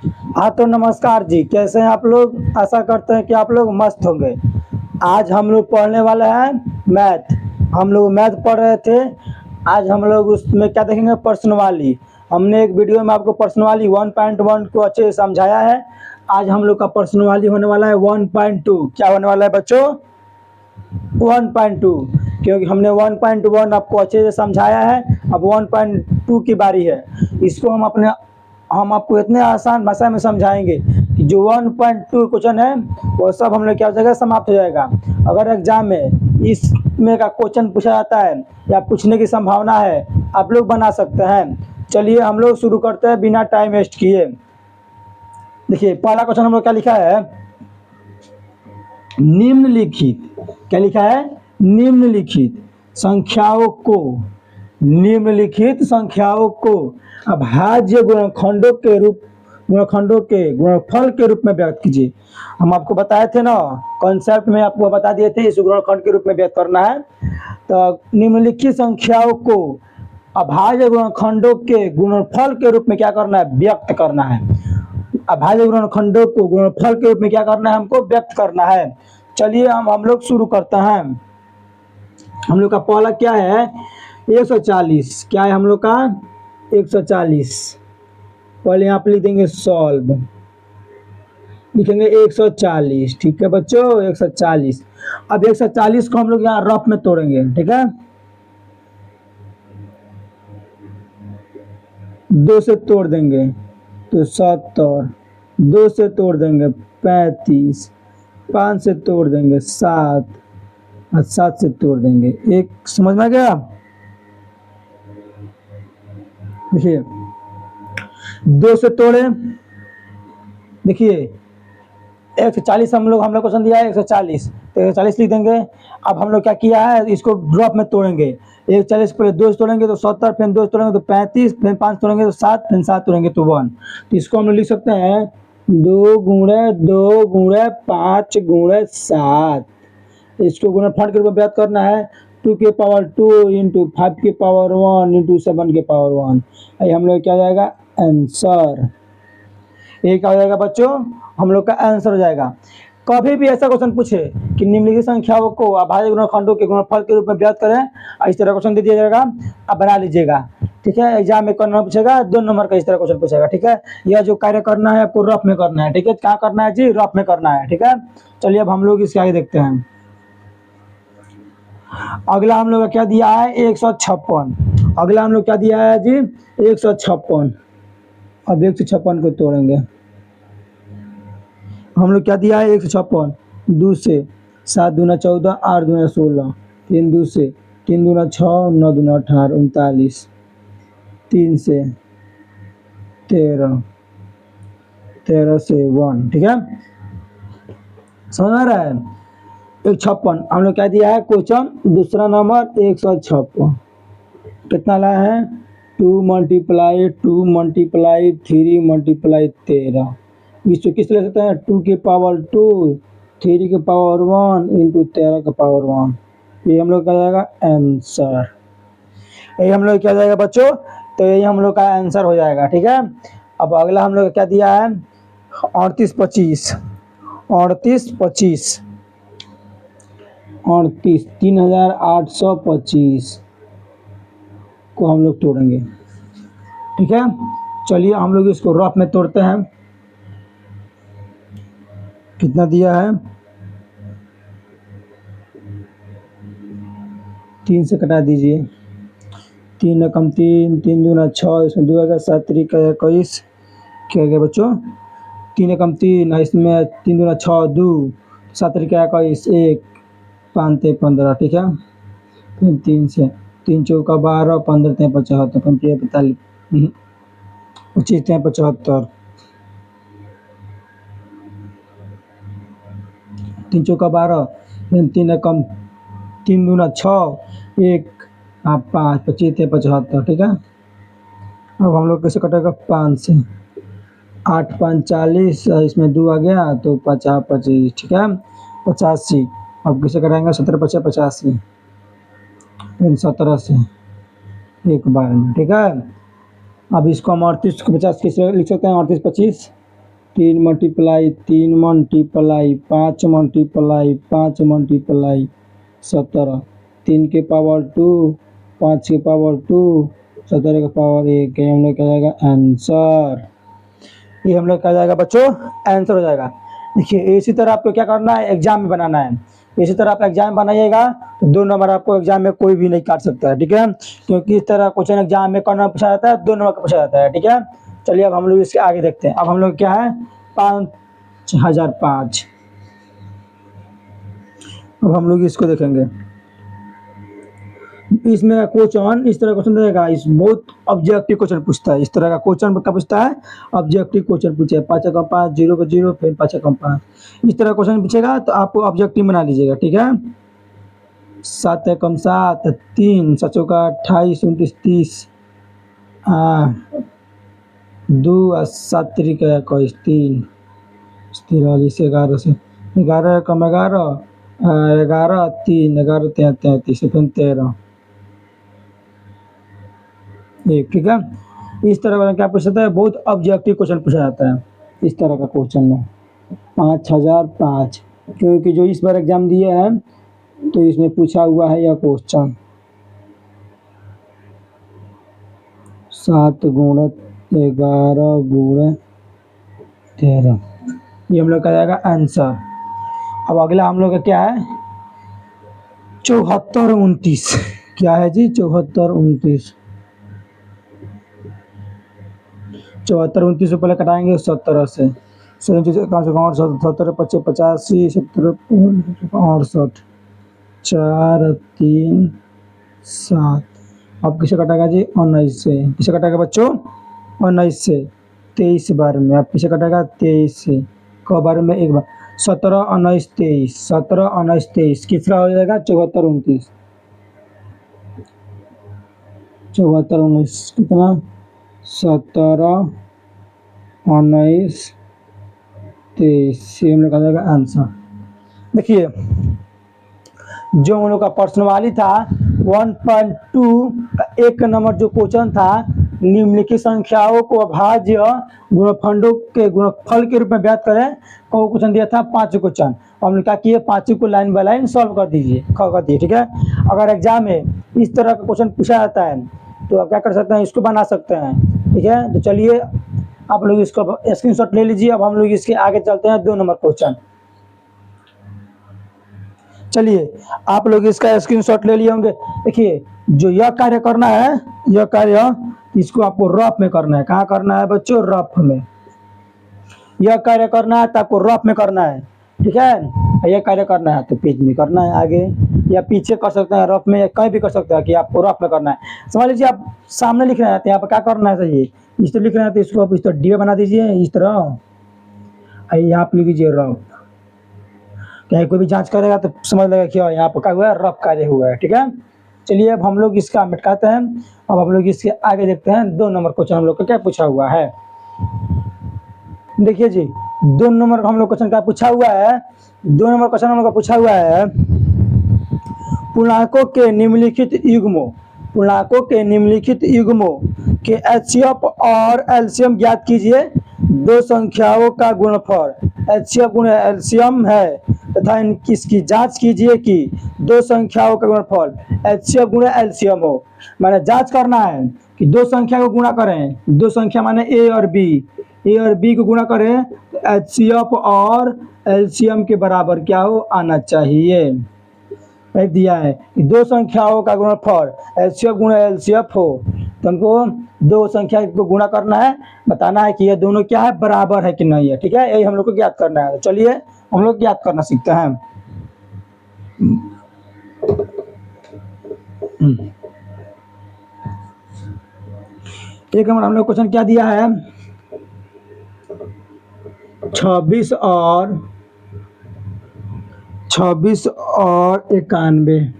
हाँ तो नमस्कार जी, कैसे हैं आप लोग। आशा करते हैं कि आप लोग मस्त होंगे। आज हम लोग पढ़ने वाले हैं मैथ। हम लोग मैथ पढ़ रहे थे। आज हम लोग उसमें क्या देखेंगे, प्रश्नवाली। हमने एक वीडियो में आपको प्रश्नवाली 1.1 को अच्छे से समझाया है। आज हम लोग का प्रश्नवाली होने वाला है 1.2। क्या होने वाला है बच्चों? 1.2। क्योंकि हमने 1.1 आपको अच्छे से समझाया है, अब 1.2 की बारी है। इसको हम आपको इतने आसान भाषा में समझाएंगे कि जो 1.2 क्वेश्चन है वो सब हम लोग क्या हो जाएगा, समाप्त हो जाएगा। अगर एग्जाम में इसमें का क्वेश्चन पूछा जाता है या पूछने की संभावना है, आप लोग बना सकते हैं। चलिए हम लोग शुरू करते हैं बिना टाइम वेस्ट किए। देखिए पहला क्वेश्चन हम लोग क्या लिखा है, निम्नलिखित। क्या लिखा है? निम्नलिखित संख्याओं को, निम्नलिखित संख्याओं को अभाज्य गुणनखंडों के गुणनफल के रूप में व्यक्त कीजिए। हम आपको बताए थे ना, कॉन्सेप्ट में आपको बता दिए थे इस गुणनखंड के रूप में व्यक्त करना है। तो निम्नलिखित संख्याओं को अभाज्य गुणनखंडों के गुणनफल के रूप में क्या करना है, व्यक्त करना है। अभाज्य गुणनखंडों को गुणनफल के रूप में क्या करना है, हमको व्यक्त करना है। चलिए हम लोग शुरू करते हैं। हम लोग का पहला क्या है, 140। क्या है हम लोग का? 140। पहले यहाँ पे लिख देंगे सॉल्व, लिखेंगे 140। ठीक है बच्चों, 140। अब 140 को हम लोग यहाँ रफ में तोड़ेंगे। ठीक है, 2 से तोड़ देंगे तो 70, 2 से तोड़ देंगे 35, 5 से तोड़ देंगे 7 और 7 से तोड़ देंगे 1। समझ में आ गया? देखिए 2 से तोड़े, देखिए 140 हम लोग क्वेश्चन दिया है 140, तो 140 लिख देंगे। अब हम लोग क्या किया है, इसको ड्रॉप में तोड़ेंगे। 140 पहले 2 से तोड़ेंगे तो 70, फिर 2 से तोड़ेंगे तो 35, फिर 5 तोड़ेंगे तो 7, फिर 7 तोड़ेंगे तो 1। तो इसको हम लोग लिख सकते हैं 2 गुणे 2 गुणे 5 गुणे 7। इसको गुणनफल के रूप में व्यक्त करना है। 2 के पावर 2 इंटू 5 के पावर 1 इंटू 7 के पावर 1। ये हम लोग क्या जाएगा, आंसर। ये क्या हो जाएगा बच्चों, हम लोग का आंसर हो जाएगा। कभी भी ऐसा क्वेश्चन पूछे कि निम्नलिखित संख्याओं को अभाज्य गुणनखंडों के गुणनफल के रूप में व्यक्त करें, इस तरह क्वेश्चन दे दिया जाएगा, आप बना लीजिएगा। ठीक है, एग्जाम में कौन पूछेगा, 2 नंबर का इस तरह क्वेश्चन पूछेगा। ठीक है, यह जो कार्य करना है आपको रफ में करना है। ठीक है, क्या करना है जी, रफ में करना है। ठीक है, चलिए अब हम लोग इसके आगे देखते हैं। अगला हम लोग का क्या दिया है, 156। अगला हम लोग क्या दिया है जी, 156। अब 156 को तोड़ेंगे। हम लोग क्या दिया है, 156। 2 से 7 दूना 14, 8 दूना 16, 3 2 से 3 दूना 6, 9 दूना 18, 39, 3 से 13, 13 से 1। ठीक है, समझ आ रहा है? 156 हम लोग क्या दिया है, क्वेश्चन दूसरा नंबर 156 कितना लाया है, 2 × 2 × 3 × 13। इसको किस तरह से हैं, 2 के पावर 2, 3 के पावर 1 इंटू 13 के पावर 1। ये हम लोग क्या जाएगा, आंसर। यही हम लोग क्या जाएगा बच्चों, तो यही हम लोग का आंसर हो जाएगा। ठीक है, अब अगला हम लोग क्या दिया है, 38 25। 38 25 38 3825 को हम लोग तोड़ेंगे। ठीक है, चलिए हम लोग इसको रफ में तोड़ते हैं। कितना दिया है, 3 से कटा दीजिए। 3 एकम 3, 3 दूना 6, इसमें 2 आएगा, 7 3 का 21। क्या गया बच्चों, 3 एकम 3, इसमें 3 दूना 6 2, 7 3 का 21, 1 5 3 15। ठीक है, फिर 3 से 3 चौका 12, 15 3 75, 35 45, 25 3 75, 3 चौका 12, फिर 3 एकम 3 दूना 6, 1 5, 25 3 75। ठीक है, अब हम लोग कैसे कटेगा, 5 से 8 5 40, इसमें 2 आ गया तो 50 25। ठीक है, 85। अब कैसे करेंगे, 17 5 85, फिर 17 से 1 12। ठीक है, अब इसको हम 38 को 50 कैसे लिख सकते हैं, 38 25 3 मल्टीप्लाई 3 मल्टीप्लाई 5 मल्टीप्लाई 5 मल्टीप्लाई 17, 3 के पावर 2, 5 के पावर 2, 17 के पावर 1, ये हम लोग क्या जाएगा आंसर। ये हम लोग क्या जाएगा बच्चों आंसर हो जाएगा। देखिए इसी तरह आपको क्या करना है एग्जाम में बनाना है। इसी तरह आप एग्जाम में बनाइएगा तो 2 नंबर आपको एग्जाम में कोई भी नहीं काट सकता है, ठीक है, क्योंकि इस तरह क्वेश्चन एग्जाम में कौन पूछा जाता है 2 नंबर का पूछा जाता है, ठीक है। चलिए अब हम लोग इसके आगे देखते हैं। अब हम लोग क्या है 5005। अब हम लोग इसको देखेंगे। इसमें क्वेश्चन इस तरह क्वेश्चन रहेगा, इस बहुत ऑब्जेक्टिव क्वेश्चन पूछता है। इस तरह का क्वेश्चन क्या पूछता है ऑब्जेक्टिव क्वेश्चन पूछे 5 का 5 0 का 0 फिर 5 का 5 इस तरह क्वेश्चन पूछेगा तो आप ऑब्जेक्टिव बना लीजिएगा, ठीक है। 7 कम 7 3 7 का 28 29 30 2 7 3 का 21 3 43 11 से 11 कम 11 11 3 11 33 फिर 13 एक, ठीक है। इस तरह का क्या पूछा जाता है बहुत ऑब्जेक्टिव क्वेश्चन पूछा जाता है इस तरह का क्वेश्चन में 5005, क्योंकि जो इस बार एग्जाम दिए हैं तो इसमें पूछा हुआ है यह क्वेश्चन 7 गुणे 11 गुणे 13, ये हम लोग का जाएगा आंसर। अब अगला हम लोग का क्या है 74 29, क्या है जी 74 29, 74 29 से पहले कटाएंगे 17 से 17 25 85 70 68 4 3 7, अब किसे कटेगा जी 19 से, किसे कटेगा बच्चों 19 से 23 बार में, अब किसे कटेगा 23 से क बार में एक बार 17 19 23 17 19 23 किसका हो जाएगा 74 29 74 19 कितना 17 19 23, ये हम लोग का जाएगा आंसर। देखिए जो हम लोग का प्रश्न वाली था 1.2 का एक नंबर जो क्वेश्चन था निम्नलिखित संख्याओं को अभाज्य गुणनफलों के गुणनफल के रूप में ज्ञात करें, को क्वेश्चन दिया था 5 क्वेश्चन। हम लोग क्या किए 5 को लाइन बाय लाइन सॉल्व कर दीजिए कर दिए, ठीक है। अगर एग्जाम में इस तरह का क्वेश्चन पूछा जाता है तो आप क्या कर सकते हैं इसको बना सकते हैं, ठीक है। तो चलिए आप लोग इसको स्क्रीनशॉट ले लीजिए। अब हम लोग इसके आगे चलते हैं 2 नंबर क्वेश्चन। चलिए आप लोग इसका स्क्रीनशॉट ले लिए होंगे। देखिए जो यह कार्य करना है यह कार्य इसको आपको रफ में करना है। कहाँ करना है बच्चों रफ में, यह कार्य करना है तो आपको रफ में करना है, ठीक है। यह कार्य करना है तो पेज में करना है, आगे या पीछे कर सकते हैं, रफ में या कहीं भी कर सकते हैं कि आपको रफ में करना है। समझ लीजिए आप सामने लिख रहे हैं तो यहाँ पर क्या करना है चाहिए इस तरह लिख रहे हैं तो इसको आप इस तरह डी बना दीजिए इस तरह, यहाँ आप लिख दीजिए रफ। क्या कोई भी जांच करेगा तो समझ लेगा कि यहाँ पर क्या हुआ है रफ कार्य हुआ है, ठीक है। चलिए अब हम लोग इसका मिटाते हैं। अब हम लोग इसके आगे देखते हैं 2 नंबर क्वेश्चन हम लोग का क्या पूछा हुआ है। देखिए जी 2 नंबर का हम लोग क्वेश्चन क्या पूछा हुआ है 2 नंबर क्वेश्चन हम लोग का पूछा हुआ है पूर्णांकों के निम्नलिखित युग्मों पूर्णांकों के निम्नलिखित युग्मों के एचसीएफ और एलसीएम ज्ञात कीजिए। 2 संख्याओं का गुणनफल एचसीएफ गुणा एलसीएम है तथा इसकी जांच कीजिए कि 2 संख्याओं का गुणनफल एचसीएफ गुणा एलसीएम हो। मैंने जांच करना है कि 2 संख्या को गुणा करें, 2 संख्या माने ए और बी को गुणा करें तो एचसीएफ और एलसीएम के बराबर क्या हो आना चाहिए। दिया है कि 2 संख्याओं का गुणनफल एचसीएफ गुणा एलसीएफ हो तो हमको 2 संख्या को गुणा करना है, बताना है कि ये दोनों क्या है बराबर है कि नहीं है, ठीक है। यही हम लोग को ज्ञात करना है। तो चलिए हम लोग ज्ञात करना सीखते हैं। एक नंबर हम लोग क्वेश्चन क्या दिया है 26 और 91,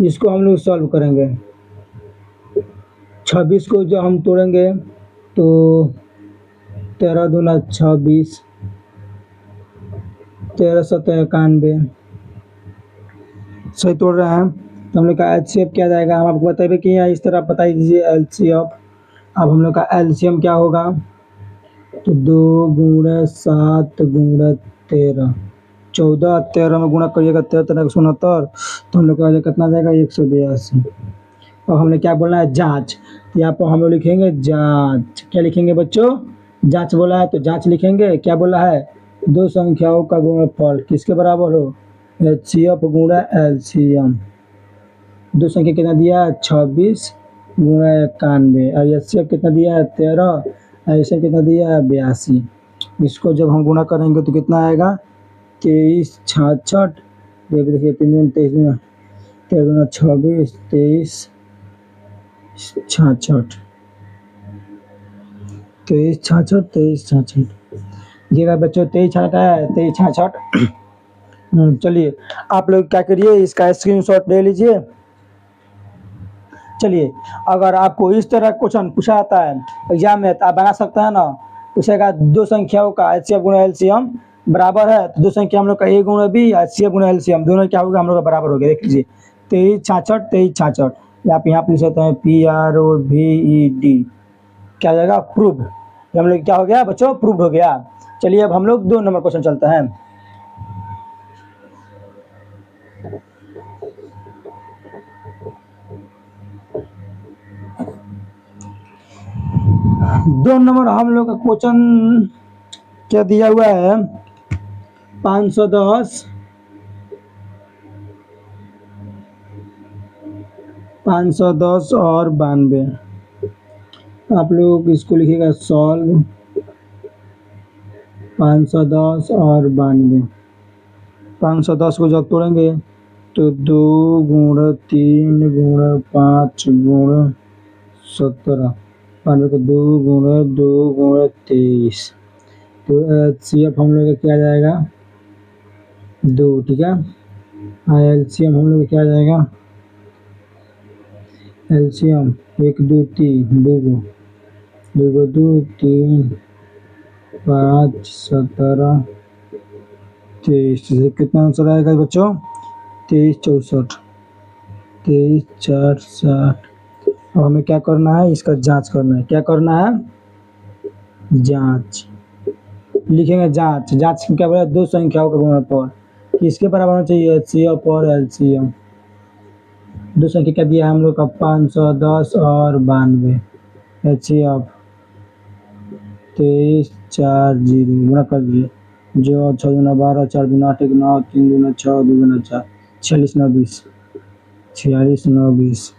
इसको हम लोग सॉल्व करेंगे। 26 को जो हम तोड़ेंगे तो 13 दूना 26 13 7 91 सही तोड़ रहे हैं तो हम लोग का एचसीएफ क्या जाएगा। हम आपको बताइए कि यहाँ इस तरह बता दीजिए एलसीएफ। अब हम लोग का एलसीएम क्या होगा तो 2 × 7 × 13, 14, 13 में गुणा करिएगा, 13×13 तो हम लोग का आ जाएगा, कितना आ जाएगा, 182। अब हमने क्या बोलना है, जांच। तो यहाँ पर हम लोग लिखेंगे जांच। क्या लिखेंगे बच्चों, जांच बोला है तो जांच लिखेंगे। क्या बोला है, दो संख्याओं का गुणनफल किसके बराबर हो, HCF गुणा LCM। दो संख्या कितना दिया है, 26 गुणा 91, और HCF कितना दिया है, 13, ऐसे कितना दिया है, 82। इसको जब हम गुणा करेंगे तो कितना आएगा, 23 66, देखिए 3 23 में 13 26, 23 66, 23 66, 23 66। देखिएगा बच्चों, 23 66 है, 23 66। चलिए आप लोग क्या करिए, इसका स्क्रीनशॉट ले लीजिए। चलिए, अगर आपको इस तरह क्वेश्चन पूछा जाता है एग्जाम में तो आप बना सकते हैं ना। पूछेगा दो संख्याओं का HCF गुणा LCM बराबर है, तो दो संख्या हम लोग का A गुणा B, HCF गुणा LCM दोनों क्या होगा, हम लोग का बराबर हो गया। देख लीजिए 23 66, 23 66, आप यहाँ पे लिख सकते हैं PROVED, क्या हो जाएगा, प्रूव। हम लोग क्या हो गया बच्चों, प्रूव हो गया। चलिए अब हम लोग 2 नंबर क्वेश्चन चलते हैं। दो नंबर हम लोग का क्वेश्चन क्या दिया हुआ है, 510 510 और 92। आप लोग इसको लिखिएगा सॉल्व 510 और 92। 510 को जब तोड़ेंगे तो 2 × 3 × 5 × 17, 92 को 2 × 2 × 23, तो HCF हम लोग का क्या जाएगा, 2, ठीक है। LCM हम लोग का क्या जाएगा, LCM 1 2 3, 2 को 2 3 5 17 23, कितना आंसर आएगा बच्चों, 23 64, 23 4 60। अब हमें क्या करना है, इसका जांच करना है। क्या करना है, जांच लिखेंगे। जांच, जांच क्या बोला, दो संख्याओं का गुणनफल किसके बराबर होना चाहिए, HCF और LCM। दो संख्या क्या दिया है हम लोग का, 510 और 92। HCF 23 4 0 गुणा कर दिए, जो 6 दूना 12, 4 दूना 8, 1 9, 3 दूना 6, 2 दूना 4, 46 9 20, 46 9 20।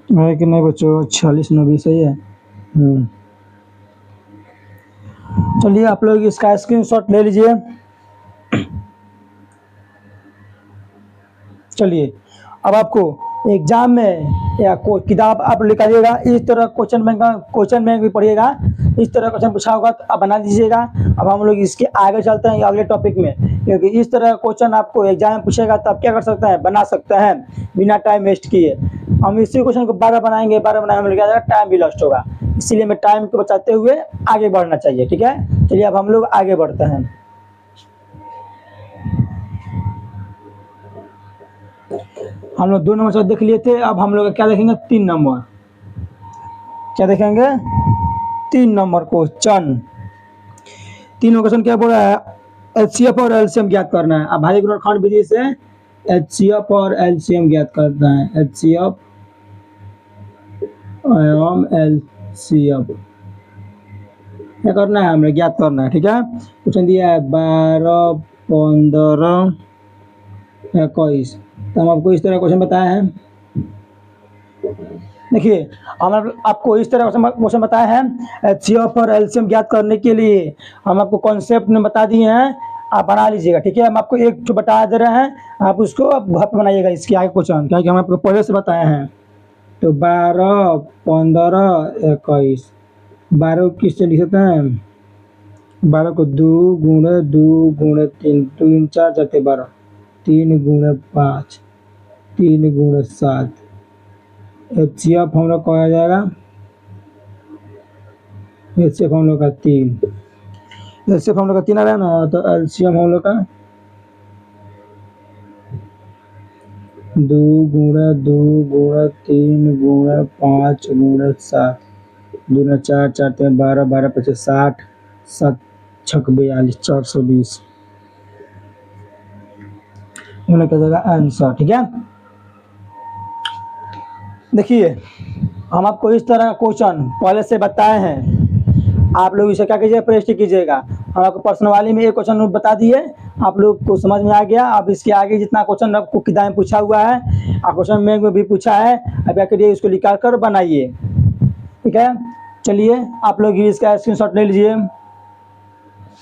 है कि नहीं बच्चों, 46 9 20 सही है। चलिए आप लोग इसका स्क्रीनशॉट ले लीजिए। चलिए अब आपको एग्जाम में या कोई किताब आप निकालिएगा, इस तरह क्वेश्चन बैंक भी पढ़िएगा, इस तरह क्वेश्चन पूछा होगा तो आप बना दीजिएगा। अब हम लोग इसके आगे चलते हैं अगले टॉपिक में, क्योंकि इस तरह क्वेश्चन आपको एग्जाम में पूछेगा तो आप क्या कर सकते हैं, बना सकते हैं बिना टाइम वेस्ट किए। हम इसी क्वेश्चन को 12 बनाएंगे, 12 बनाने में क्या जाएगा, टाइम भी लॉस्ट होगा, इसीलिए हमें टाइम को बचाते हुए आगे बढ़ना चाहिए, ठीक है। चलिए अब हम लोग आगे बढ़ते हैं। हम लोग 2 नंबर से देख लिए थे, अब हम लोग क्या देखेंगे, 3 नंबर। क्या देखेंगे, 3 नंबर क्वेश्चन। 3 क्वेश्चन क्या बोला है, HCF और LCM ज्ञात करना है। अब भाज्य गुणनखंड विधि से HCF और LCM ज्ञात करना है। HCF एवं LCM क्या करना है, हमें ज्ञात करना है, ठीक है। क्वेश्चन दिया है 12 15 21, तो हम आपको इस तरह क्वेश्चन बताए हैं। देखिए हम आपको इस तरह क्वेश्चन बताए हैं, HCF और LCM ज्ञात करने के लिए हम आपको कॉन्सेप्ट में बता दिए हैं, आप बना लीजिएगा, ठीक है। हम आपको एक जो बता दे रहे हैं, आप उसको आप घर पर बनाइएगा इसके आगे क्वेश्चन, क्योंकि हम आपको पहले से बताए हैं। तो 12 15 21, 12 किससे लिख सकते हैं, 12 को 2 × 2 × 3, 3 4 जाते 12, 3 × 5, 3 × 7। HCF हम लोग कहा जाएगा, HCF हम लोग का 3, HCF हम लोग का 3 आ रहा है ना, तो LCM हम लोग का दो गुणा 3 गुणा 5 गुणा 7, दूना 4, 4 3 12, 12 25 60, 7 छक 42, 420 होने का जगह आंसर। ठीक है, देखिए हम आपको इस तरह का क्वेश्चन पहले से बताए हैं, आप लोग इसे क्या कीजिएगा, प्रैक्टिस कीजिएगा। हम आपको पर्सनल वाली में एक क्वेश्चन बता दिए, आप लोग को समझ में आ गया। अब इसके आगे जितना क्वेश्चन आपको किताब में पूछा हुआ है, क्वेश्चन में भी पूछा है, अब क्या करिए, इसको निकाल कर बनाइए। ठीक है, चलिए आप लोग इसका स्क्रीनशॉट ले लीजिए।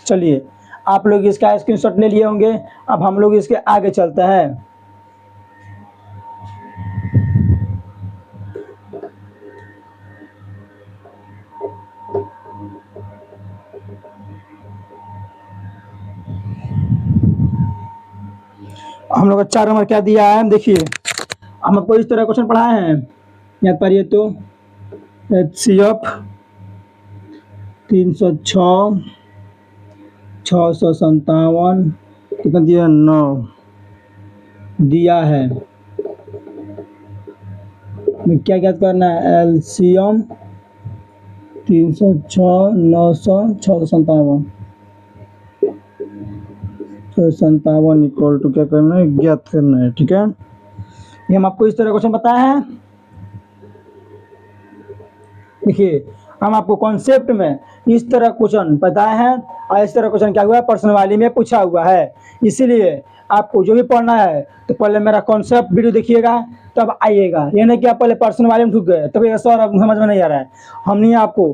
चलिए आप लोग इसका स्क्रीनशॉट ले लिए होंगे, अब हम लोग इसके आगे चलते हैं। हम लोग का 4 नंबर क्या दिया है, देखिए हम आपको इस तरह क्वेश्चन पढ़ाए हैं, याद पारिए तो HCF 306 657 कितना दिया, 9 दिया है। क्या याद करना है, एलसीएम 306 900 657 57 इक्वल टू क्या करना है, ज्ञात करना है। ठीक है, ये हम आपको इस तरह क्वेश्चन बताए हैं। देखिए हम आपको कॉन्सेप्ट में इस तरह क्वेश्चन बताए हैं, और इस तरह क्वेश्चन क्या हुआ है, पर्सनल वाली में पूछा हुआ है। इसीलिए आपको जो भी पढ़ना है तो पहले मेरा कॉन्सेप्ट वीडियो देखिएगा, तब आइएगा। ये नहीं कि आप पहले पर्सनल वाले में ठुक गए तब ये सर अब समझ में नहीं आ रहा है। हमने आपको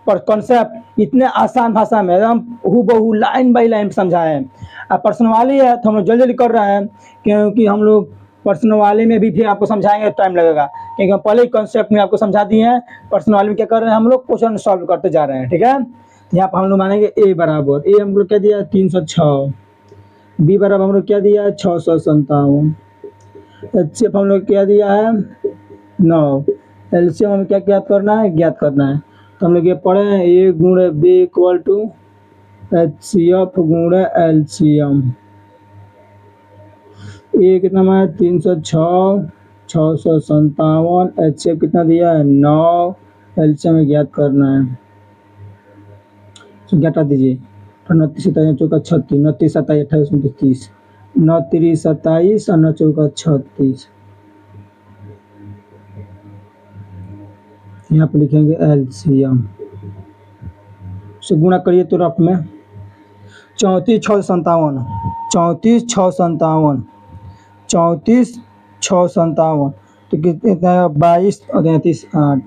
पर कॉन्सेप्ट इतने आसान भाषा में एकदम हूबहू लाइन बाई लाइन समझाए हैं। अब पर्सनल वाली है तो हम लोग जल्दी जल्दी कर रहे हैं, क्योंकि हम लोग पर्सनल वाले में भी फिर आपको समझाएंगे टाइम लगेगा, क्योंकि हम पहले ही कॉन्सेप्ट में आपको समझा दिए हैं। पर्सनल वाले में क्या कर रहे हैं, हम लोग क्वेश्चन सॉल्व करते जा रहे हैं। ठीक है, तो यहाँ पर हम लोग मानेंगे ए बराबर, ए हम लोग क्या दिया 306, बी बराबर हम लोग क्या दिया 657, एचसीएफ हम लोग क्या दिया है 9, एलसीएम हमें क्या ज्ञात करना है, ज्ञात करना है। तो हम लोग ये पढ़े हैं, ए गुणे बी इक्वल टू एचसीएफ गुणे एलसीएम। ए कितना है 306 657, एचसीएफ कितना दिया है 9, एलसीएम में ज्ञात करना है। तो घटा दीजिए, 29 27 चौका 36, 29 27 28 29 9 3 27 और 9 चौका 36। यहाँ पर लिखेंगे एलसीएम से गुणा करिए तो रफ में 34 6 57, 34 6 57, 34 6 57, तो कितना है 22 और 33 8,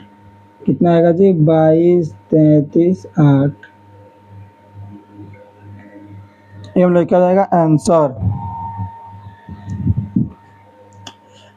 कितना आएगा जी 22 33 8। ये हम लोग क्या हो जाएगा आंसर,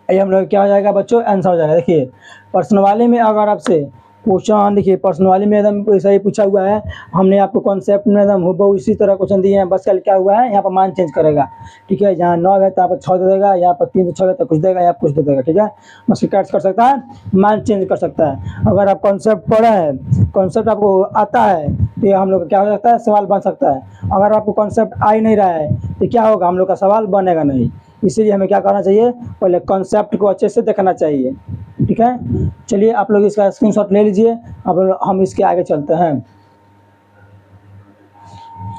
ये हम लोग क्या हो जाएगा बच्चों, आंसर हो जाएगा। देखिए पर्सनल वाले में अगर आपसे क्वेश्चन, देखिए पर्सनल वाले में एकदम ऐसा ही पूछा हुआ है, हमने आपको कॉन्सेप्ट में एकदम हूबहू इसी तरह क्वेश्चन दिए हैं, बस कल क्या हुआ है यहाँ पर मान चेंज करेगा। ठीक है, जहाँ 9 है तो यहाँ पर 6 दे देगा, यहाँ पर 3 से 6 है तो कुछ देगा, यहाँ कुछ दे देगा। ठीक है, बस कैच कर सकता है, मान चेंज कर सकता है। अगर आप कॉन्सेप्ट पढ़े हैं, कॉन्सेप्ट आपको आता है, तो हम लोग क्या हो सकता है, सवाल बन सकता है। अगर आपको कॉन्सेप्ट आ ही नहीं रहा है तो क्या होगा, हम लोग का सवाल बनेगा नहीं। इसीलिए हमें क्या करना चाहिए, पहले कॉन्सेप्ट को अच्छे से देखना चाहिए। ठीक है, चलिए आप लोग इसका स्क्रीनशॉट ले लीजिए, अब हम इसके आगे चलते हैं।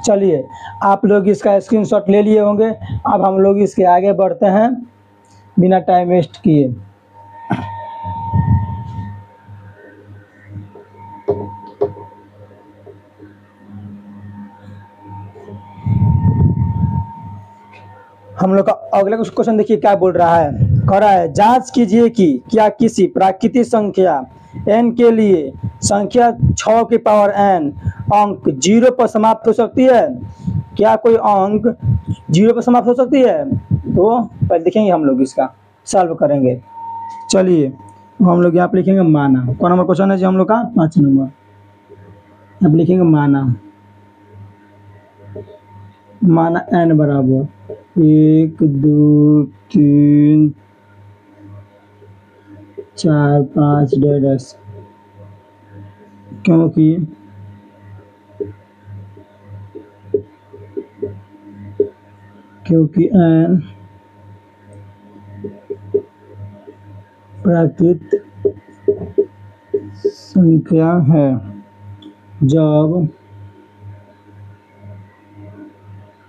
चलिए आप लोग इसका स्क्रीनशॉट ले लिए होंगे, अब हम लोग इसके आगे बढ़ते हैं बिना टाइम वेस्ट किए। हम लोग का अगला क्वेश्चन देखिए क्या बोल रहा है, कह रहा है जांच कीजिए कि क्या किसी प्राकृतिक संख्या n के लिए संख्या 6 की पावर n अंक 0 पर समाप्त हो सकती है। क्या कोई अंक 0 पर समाप्त हो सकती है, तो पहले देखेंगे, हम लोग इसका सॉल्व करेंगे। चलिए हम लोग यहाँ पे लिखेंगे माना, कौन नंबर क्वेश्चन है जी हम लोग का 5 नंबर, यहाँ पे लिखेंगे माना, माना n बराबर 1 2 3 4 5 डेढ़, क्योंकि n प्राकृत संख्या है जब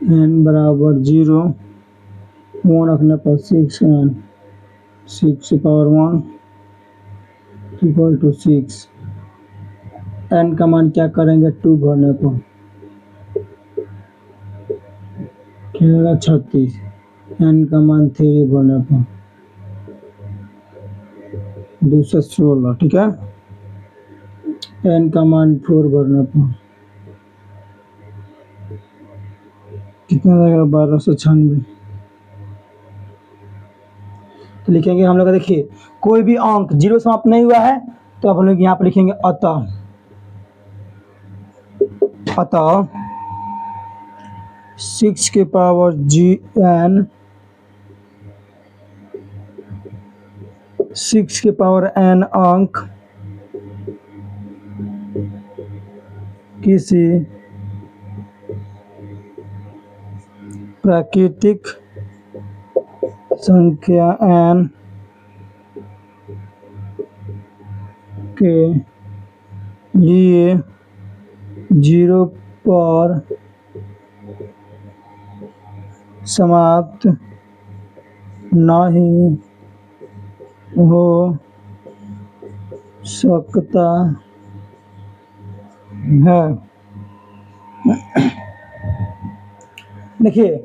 n बराबर 0, 1 रखने पर 6n, 6 power 1 equal to 6। n का मान क्या करेंगे 2 भरने पर क्या 36, n का मान 3 भरने पर 216, ठीक है। n का मान 4 भरने पर कितना जाएगा 1296। तो लिखेंगे हम लोग, देखिए कोई भी अंक 0 समाप्त नहीं हुआ है तो अब हम लोग यहाँ पर लिखेंगे अतः 6 के पावर n 6 के पावर n अंक किसी प्राकृतिक संख्या n के लिए 0 पर समाप्त नहीं हो सकता है। देखिए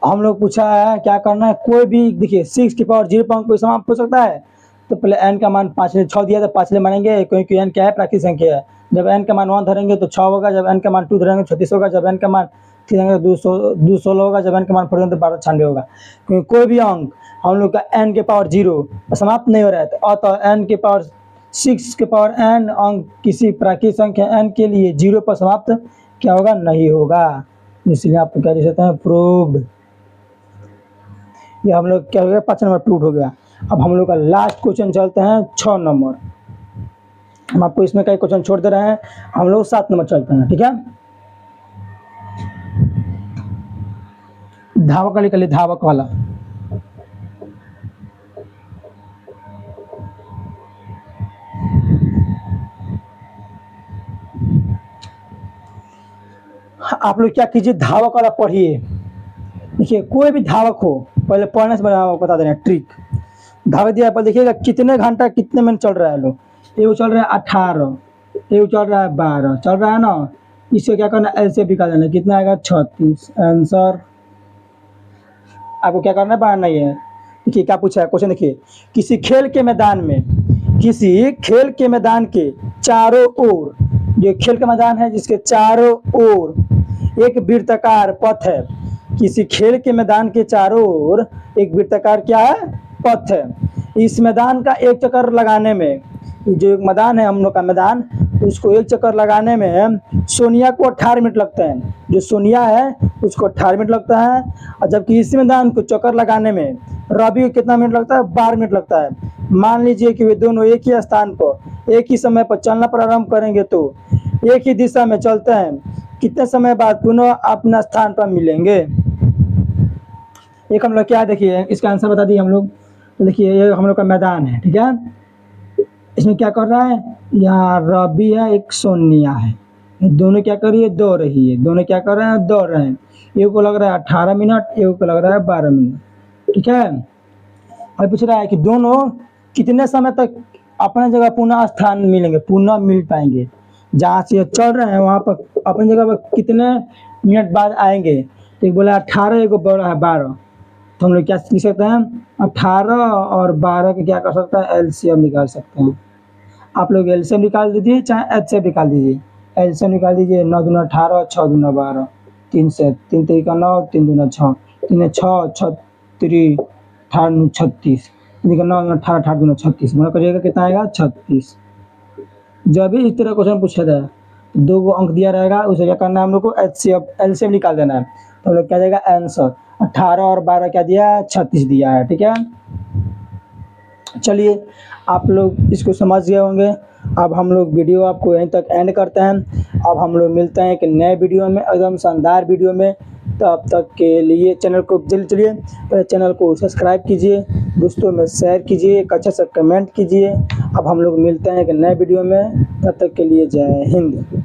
हम लोग पूछा है क्या करना है, कोई भी देखिए 6 की पावर 0 पर कोई समाप्त हो सकता है तो पहले n का मान 5 6 दिया तो 5 ले मानेंगे क्योंकि n क्या है प्राकृतिक संख्या है। जब n का मान 1 धरेंगे तो 6 होगा, जब n का मान 2 धरेंगे तो 36 होगा, जब n का मान 3 धरेंगे तो 216 होगा, जब n का मान 4 धरेंगे तो 1296 होगा। क्योंकि कोई भी अंक हम लोग का n के पावर 0 समाप्त नहीं हो रहा है तो अतः n के पावर 6 के पावर n अंक किसी प्राकृतिक संख्या n के लिए 0 पर समाप्त क्या होगा नहीं होगा, इसलिए आपको क्या लिख सकते हैं प्रूव्ड। ये हम लोग क्या हो गया 5 नंबर प्रूव हो गया। अब हम लोग का लास्ट क्वेश्चन चलते हैं 6 नंबर। हम आपको इसमें कई क्वेश्चन छोड़ दे रहे हैं, हम लोग 7 नंबर चलते हैं, ठीक है। धावक वाली कर धावक वाला। आप लोग क्या कीजिए धावक वाला पढ़िए। देखिए कोई भी धावक हो पहले पढ़ने से बता देना ट्रिक। धावक दिया पर देखिएगा कितने घंटा कितने मिनट चल रहा है लोग, एगो चल रहा है 18, एगो चल रहा है 12, चल रहा है ना। इससे क्या करना है ऐसे निकाल देना, कितना आएगा 36 आंसर। आपको क्या करना है बनाना ही है। देखिए क्या पूछा है क्वेश्चन, देखिए किसी खेल के मैदान के चारों ओर, जो खेल का मैदान है जिसके चारों ओर एक वृत्ताकार पथ है। किसी खेल के मैदान के चारों ओर एक वृत्ताकार क्या है पथ है। इस मैदान का एक चक्कर लगाने में, जो एक मैदान है हम लोग का मैदान, उसको एक चक्कर लगाने में सोनिया को 18 मिनट लगते हैं। जो सोनिया है उसको 18 मिनट लगता है, और जबकि इस मैदान को चक्कर लगाने में रवि को कितना मिनट लगता है 12 मिनट लगता है। मान लीजिए कि वे दोनों एक ही स्थान पर एक ही समय पर चलना प्रारंभ करेंगे तो एक ही दिशा में चलते हैं, कितने समय बाद पुनः अपना स्थान पर मिलेंगे। एक हम लोग क्या देखिए इसका आंसर बता दिए हम लोग। देखिए ये हम लोग का मैदान है, ठीक है। इसमें क्या कर रहा है, यहाँ रवि है एक सोनिया है, दोनों क्या कर रही है दौड़ रही है, दोनों क्या कर रहे हैं दौड़ रहे हैं। एक को लग रहा है 18 मिनट, एक को लग रहा है 12 मिनट, ठीक है। और पूछ रहा है कि दोनों कितने समय तक अपने जगह पुनः स्थान मिलेंगे, पुनः मिल पाएंगे। जहाँ से चल रहे हैं वहाँ पर अपनी जगह पर कितने मिनट बाद आएंगे। एक बोला 18, एक बोला है 12, तो हम लोग क्या लिख सकते हैं 18 और 12 के क्या कर सकते हैं एलसीएम निकाल सकते हैं। आप लोग एलसीएम निकाल दीजिए चाहे एचसीएफ निकाल दीजिए। एलसीएम निकाल दीजिए 9 दूना 18, 6 दूना 12, 3 से 3 तरीका 9, 3 दूना 6, 3 6 6 3 18 36, 9 18 18 दूना 36, मतलब करिएगा कितना आएगा 36। जब भी इस तरह क्वेश्चन पूछा जाए 2 को अंक दिया रहेगा, उसे क्या करना है हम लोग को एलसीएम निकाल देना है। तो हम लोग क्या जाएगा आंसर 18 और 12 क्या दिया है 36 दिया है, ठीक है। चलिए आप लोग इसको समझ गए होंगे। अब हम लोग वीडियो आपको यहीं तक एंड करते हैं। अब हम लोग मिलते हैं एक नए वीडियो में, एकदम शानदार वीडियो में। तब तक के लिए चैनल को जल्दी चलिए पहले चैनल को सब्सक्राइब कीजिए, दोस्तों में शेयर कीजिए, एक अच्छा सा कमेंट कीजिए। अब हम लोग मिलते हैं एक नए वीडियो में, तब तक के लिए जय हिंद।